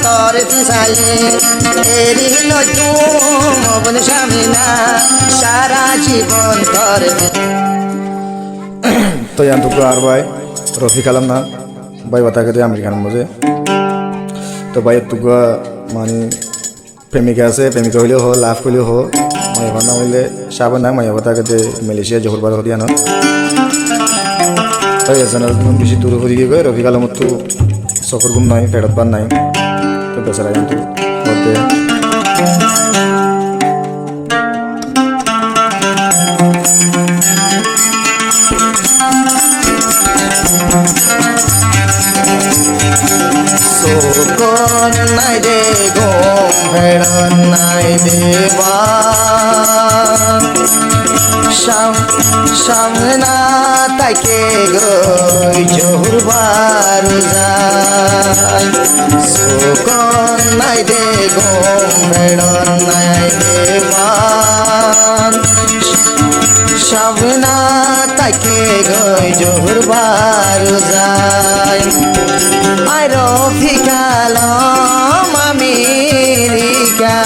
তোর পিছালে এরি নতুন মন স্বামী না সারা জীবন তোর। তো yang tuh keluar bay Rofi kalam na bay bata kete Amerikan muझे तो bay tuh gua mani প্রেমিকা আছে প্রেমিকা হইলেও হো লাভ করলেও হো মাই ভানা হইলে সাবান না মাই বতা কতে মালয়েশিয়া জোহর বার হরিয়ানা তাই এজনের বেশি দূর হয়ে গিয়ে রফি কালামত তো সফর গুম নাই ফেরত বার নাই তো বেচারা কিন্তু করতে সুকন নাই দে ঘুম ফেরত নাই দেবা সামনে না তাকে গই জোহরবার যায় সুকন নাই দে ঘুম ফেরত নাই দেবা সামনে না তাকে গই জোহরবার যায় I Rafi Kalam America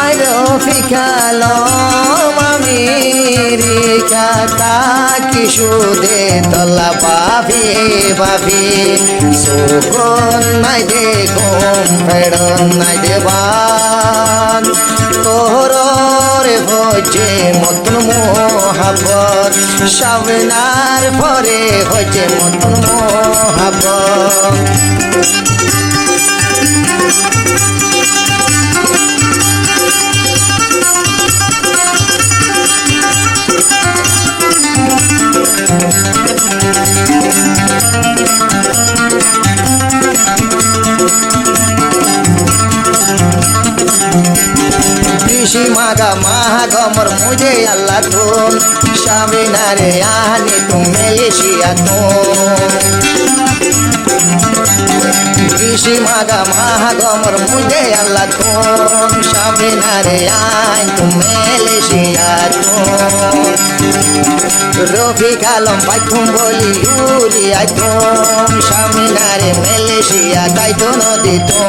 I Rafi Kalam America তাকি সুদে তলা পাবি পাবি সুকন নাই দে ঘুম ফেরত নাই দেবান তোর রে হচ্ছে মতন মোহাবত সামনার পরে হচ্ছে মতন মোহাবত मागा महागमर मुझे अल्लाह तुम शामिनारे आने तुम मलेशिया ऋषि मागा महागमर मुझे अल्लाह तुम शामिनारे आन तुम मलेशिया रफी कालम भाई तुम बोली यूरिया तुम शामिनारे मलेशिया ताई तो नदी तुम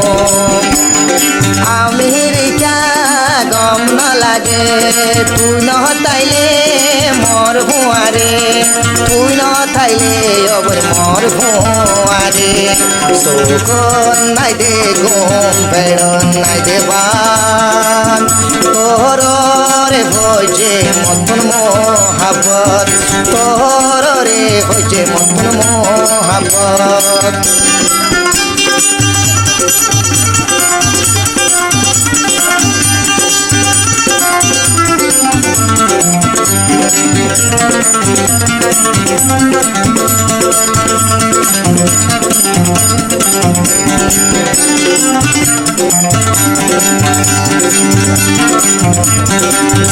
আমেরিকা গম না লাগে তুই নহতাইলে মর হুয়ারে তুই নহতাইলে অবর মর হুয়ারে সুকন নাই দে ঘুম ফেরত নাই দেবান তোর রে হইছে মতন মোহাবত তোর রে হইছে মতন মোহাবত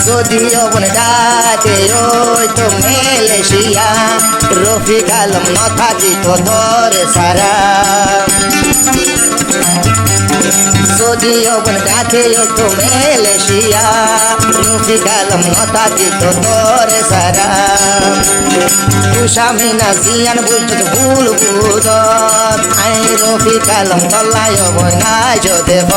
যদিও বনে ডাকে ওই তো মালয়েশিয়া রফি কালাম ন থাকি তো তোর সারা যদিও বনে ডাকে ওই তো মালয়েশিয়া রফি কালাম ন থাকি তো তোর সারা স্বামী না জিয়ান বুঝত ভুল বুঝ আই রফি কালাম তলায় বনায় দেব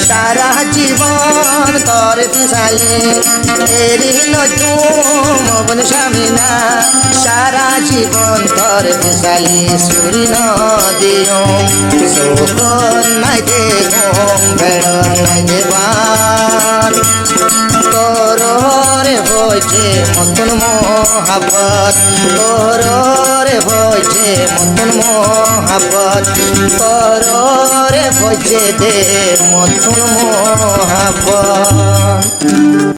সারা জীবন তোর পিছালে এরি নতুন মন স্বামী না সারা জীবন তোর পিছালে সুরি নদিও সুকন নাই দে ঘুম ফেরত নাই দেবান তোর রে হইছে মতন মোহাবত তোর রে হইছে মতন মোহাবত তোর রে হইছে দে মতন মোহাবত।